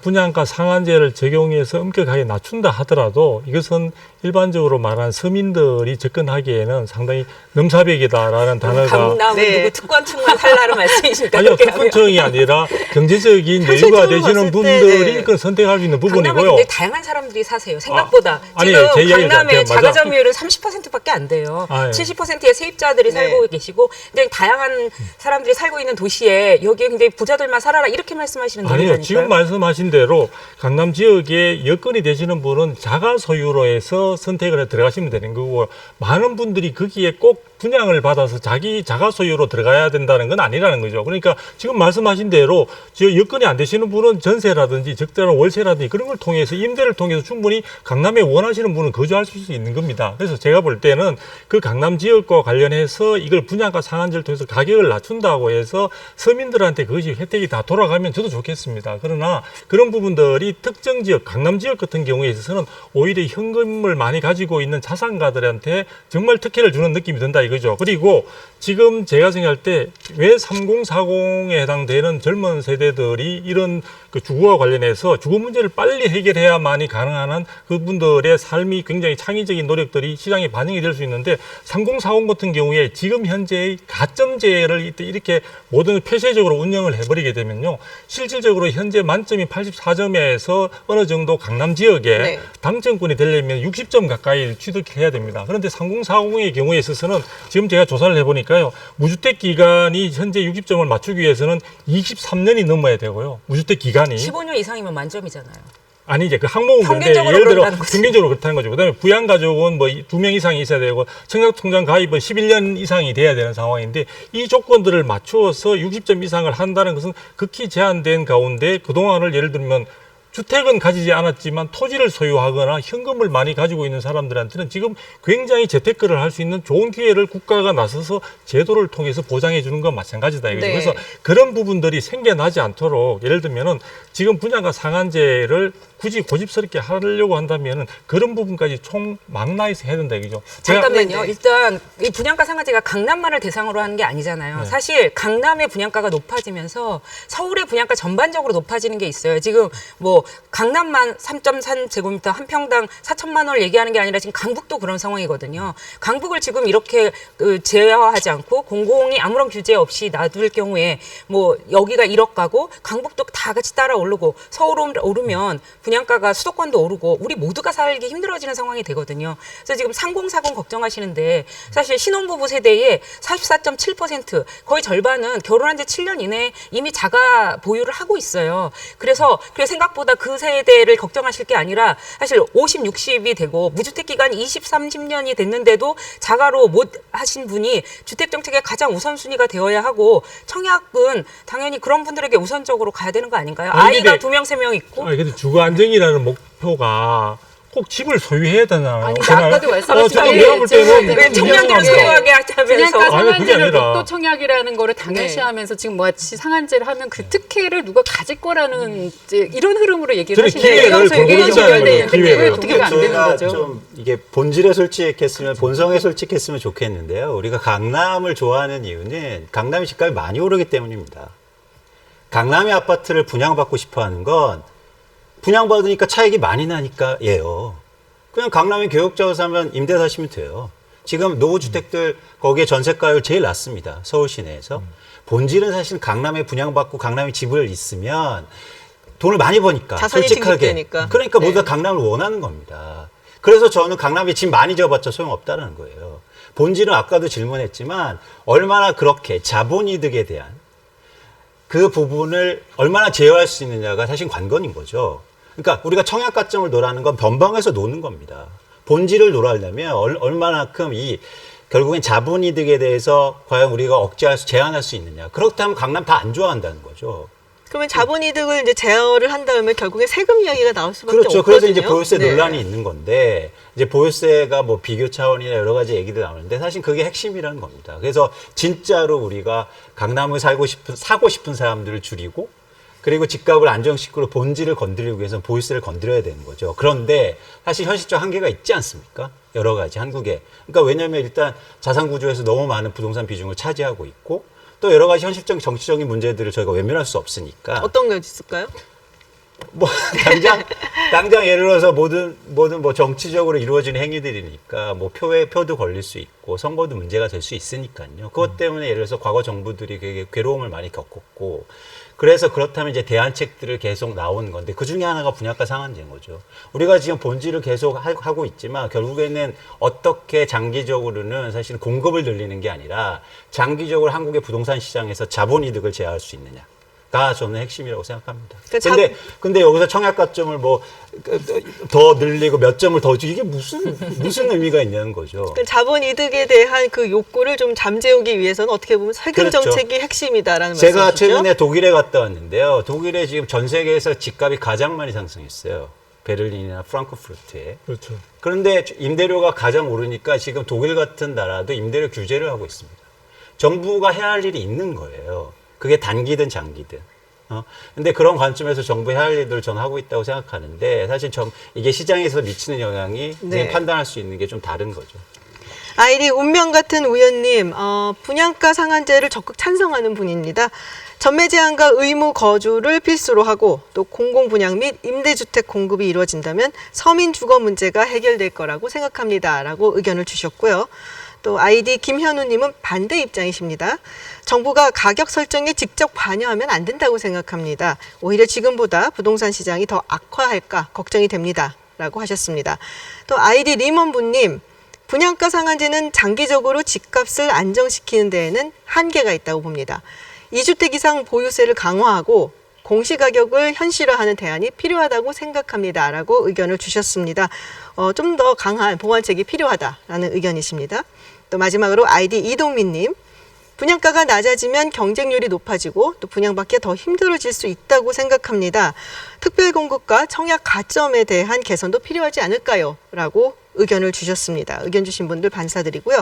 분양가 상한제를 적용해서 엄격하게 낮춘다 하더라도 이것은 일반적으로 말하는 서민들이 접근하기에는 상당히 넘사벽이다라는 단어가 강남은 누구 특권층만 살라는 말씀이십니까? 아니요, 특권층이 아니라 경제적인 여유가 되시는 분들이 그걸 선택할 수 있는 부분이고요. 강남에 굉장히 다양한 사람들이 사세요. 생각보다. 아니에요, 제 지금 이야기가 강남의 맞아. 자가 점유율은 30%밖에 안 돼요. 아, 예. 70%의 세입자들이 살고 계시고 굉장히 다양한 사람들이 살고 있는 도시에 여기에 굉장히 부자들만 살아라 이렇게 말씀하시는 아니요, 분이니까요. 지금 말씀하신 대로 강남 지역에 여건이 되시는 분은 자가 소유로 해서 선택을 해 들어가시면 되는 거고, 많은 분들이 거기에 꼭 분양을 받아서 자기 자가 소유로 들어가야 된다는 건 아니라는 거죠. 그러니까 지금 말씀하신 대로 여건이 안 되시는 분은 전세라든지 적절한 월세라든지 그런 걸 통해서 임대를 통해서 충분히 강남에 원하시는 분은 거주하실 수 있는 겁니다. 그래서 제가 볼 때는 그 강남 지역과 관련해서 이걸 분양가 상한제를 통해서 가격을 낮춘다고 해서 서민들한테 그것이 혜택이 다 돌아가면 저도 좋겠습니다. 그러나 그런 부분들이 특정 지역, 강남 지역 같은 경우에 있어서는 오히려 현금을 많이 가지고 있는 자산가들한테 정말 특혜를 주는 느낌이 든다 이거죠. 그리고 지금 제가 생각할 때 왜 3040에 해당되는 젊은 세대들이 이런 그 주거와 관련해서 주거 문제를 빨리 해결해야만이 가능한 한 그분들의 삶이 굉장히 창의적인 노력들이 시장에 반영이 될 수 있는데, 3040 같은 경우에 지금 현재의 가점제를 이렇게 모든 폐쇄적으로 운영을 해버리게 되면요, 실질적으로 현재 만점이 84점에서 어느 정도 강남 지역에 당첨권이 되려면 60점 가까이 취득해야 됩니다. 그런데 3040의 경우에 있어서는 지금 제가 조사를 해보니까요, 무주택 기간이 현재 60점을 맞추기 위해서는 23년이 넘어야 되고요. 무주택 기간이 15년 이상이면 만점이잖아요. 아니, 이제 그 항목은 그런데 평균적으로 예를 들어 그렇다는 거죠. 평균적으로 그렇다는 거죠. 그다음에 부양가족은 뭐 2명 이상이 있어야 되고 청약통장 가입은 11년 이상이 돼야 되는 상황인데, 이 조건들을 맞추어서 60점 이상을 한다는 것은 극히 제한된 가운데 그동안을 예를 들면 주택은 가지지 않았지만 토지를 소유하거나 현금을 많이 가지고 있는 사람들한테는 지금 굉장히 재테크를 할 수 있는 좋은 기회를 국가가 나서서 제도를 통해서 보장해 주는 건 마찬가지다 이거죠. 그래서 그런 부분들이 생겨나지 않도록, 예를 들면은 지금 분양가 상한제를 굳이 고집스럽게 하려고 한다면은 그런 부분까지 총망라해서 해야 된다 이거죠. 잠깐만요. 일단 이 분양가 상한제가 강남만을 대상으로 하는 게 아니잖아요. 사실 강남의 분양가가 높아지면서 서울의 분양가 전반적으로 높아지는 게 있어요. 지금 뭐 강남만 3.3제곱미터 한 평당 4천만 원을 얘기하는 게 아니라 지금 강북도 그런 상황이거든요. 강북을 지금 이렇게 제어하지 않고 공공이 아무런 규제 없이 놔둘 경우에 뭐 여기가 1억 가고 강북도 다 같이 따라 오르고 서울 오르면 분양가가 수도권도 오르고 우리 모두가 살기 힘들어지는 상황이 되거든요. 그래서 지금 3040 걱정하시는데 사실 신혼부부 세대의 44.7% 거의 절반은 결혼한 지 7년 이내에 이미 자가 보유를 하고 있어요. 그래서 생각보다 그 세대를 걱정하실 게 아니라 사실 50, 60이 되고 무주택 기간이 20, 30년이 됐는데도 자가로 못 하신 분이 주택정책의 가장 우선순위가 되어야 하고, 청약은 당연히 그런 분들에게 우선적으로 가야 되는 거 아닌가요? 아이가 2명, 3명 있고. 근데 주거 안정이라는 목표가 꼭 집을 소유해야 되잖아요. 아니, 아까도 말씀하신 내가 볼 때는 왜 청년들을 소유하게 하자면서. 분양가 그게 상한제를 아니라. 목도 청약이라는 거를 당연시하면서 지금 뭐같이 상한제를 하면 그 특혜를 누가 가질 거라는 이제 이런 흐름으로 얘기를 하시는데 기회를 벌거든다는 거예요, 기회를. 왜 동의가 안 되는 저희가 거죠? 좀 이게 본질에 솔직했으면, 본성에 솔직했으면 좋겠는데요. 우리가 강남을 좋아하는 이유는 강남의 집값이 많이 오르기 때문입니다. 강남의 아파트를 분양받고 싶어 하는 건 분양받으니까 차익이 많이 나니까 예요. 그냥 강남에 교역자로 사면 임대 사시면 돼요. 지금 노후주택들 거기에 전세가율 제일 낮습니다. 서울 시내에서. 본질은 사실 강남에 분양받고 강남에 집을 있으면 돈을 많이 버니까, 자산이 솔직하게. 증식되니까. 그러니까 모두 다 강남을 원하는 겁니다. 그래서 저는 강남에 집 많이 지어봤자 소용없다는 거예요. 본질은 아까도 질문했지만 얼마나 그렇게 자본이득에 대한 그 부분을 얼마나 제어할 수 있느냐가 사실 관건인 거죠. 그러니까 우리가 청약가점을 노라는 건 변방에서 노는 겁니다. 본질을 노라려면 얼마나큼 결국엔 자본이득에 대해서 과연 우리가 억제할 수, 제한할 수 있느냐. 그렇다면 강남 다 안 좋아한다는 거죠. 그러면 자본이득을 이제 제어를 한다면 결국에 세금 이야기가 나올 수밖에 그렇죠. 없거든요. 그래서 이제 보유세 논란이 있는 건데, 이제 보유세가 뭐 비교 차원이나 여러 가지 얘기들 나오는데 사실 그게 핵심이라는 겁니다. 그래서 진짜로 우리가 강남을 사고 싶은 사람들을 줄이고, 그리고 집값을 안정시키고 본질을 건드리기 위해서는 보유세를 건드려야 되는 거죠. 그런데 사실 현실적 한계가 있지 않습니까? 여러 가지 한국에. 그러니까 왜냐하면 일단 자산 구조에서 너무 많은 부동산 비중을 차지하고 있고, 또 여러 가지 현실적 정치적인 문제들을 저희가 외면할 수 없으니까. 어떤 게 있을까요? 뭐 당장 예를 들어서 모든 뭐 정치적으로 이루어지는 행위들이니까 뭐 표도 걸릴 수 있고 선거도 문제가 될 수 있으니까요. 그것 때문에 예를 들어서 과거 정부들이 되게 괴로움을 많이 겪었고 그래서 그렇다면 이제 대안책들을 계속 나오는 건데 그 중에 하나가 분양가 상한제인 거죠. 우리가 지금 본질을 계속 하고 있지만 결국에는 어떻게 장기적으로는 사실 공급을 늘리는 게 아니라 장기적으로 한국의 부동산 시장에서 자본이득을 제어할 수 있느냐. 가 저는 핵심이라고 생각합니다. 그러니까 근데 여기서 청약가점을 뭐 더 늘리고 몇 점을 더 주고 이게 무슨 의미가 있냐는 거죠. 그 자본 이득에 대한 그 욕구를 좀 잠재우기 위해서는 어떻게 보면 세금 그렇죠. 정책이 핵심이다라는 제가 말씀이시죠? 최근에 독일에 갔다 왔는데요. 독일에 지금 전 세계에서 집값이 가장 많이 상승했어요. 베를린이나 프랑크푸르트에. 그렇죠. 그런데 임대료가 가장 오르니까 지금 독일 같은 나라도 임대료 규제를 하고 있습니다. 정부가 해야 할 일이 있는 거예요. 그게 단기든 장기든. 근데 그런 관점에서 정부 해야 할 일들을 저는 하고 있다고 생각하는데 사실 이게 시장에서 미치는 영향이 네. 판단할 수 있는 게 좀 다른 거죠. 아이디 운명 같은 우연님, 분양가 상한제를 적극 찬성하는 분입니다. 전매 제한과 의무 거주를 필수로 하고 또 공공분양 및 임대주택 공급이 이루어진다면 서민 주거 문제가 해결될 거라고 생각합니다라고 의견을 주셨고요. 또 아이디 김현우님은 반대 입장이십니다. 정부가 가격 설정에 직접 관여하면 안 된다고 생각합니다. 오히려 지금보다 부동산 시장이 더 악화할까 걱정이 됩니다. 라고 하셨습니다. 또 아이디 리먼부님, 분양가 상한제는 장기적으로 집값을 안정시키는 데에는 한계가 있다고 봅니다. 2주택 이상 보유세를 강화하고 공시가격을 현실화하는 대안이 필요하다고 생각합니다. 라고 의견을 주셨습니다. 좀 더 강한 보완책이 필요하다라는 의견이십니다. 또 마지막으로 아이디 이동민님, 분양가가 낮아지면 경쟁률이 높아지고 또 분양받기 더 힘들어질 수 있다고 생각합니다. 특별공급과 청약 가점에 대한 개선도 필요하지 않을까요? 라고 의견을 주셨습니다. 의견 주신 분들 감사드리고요.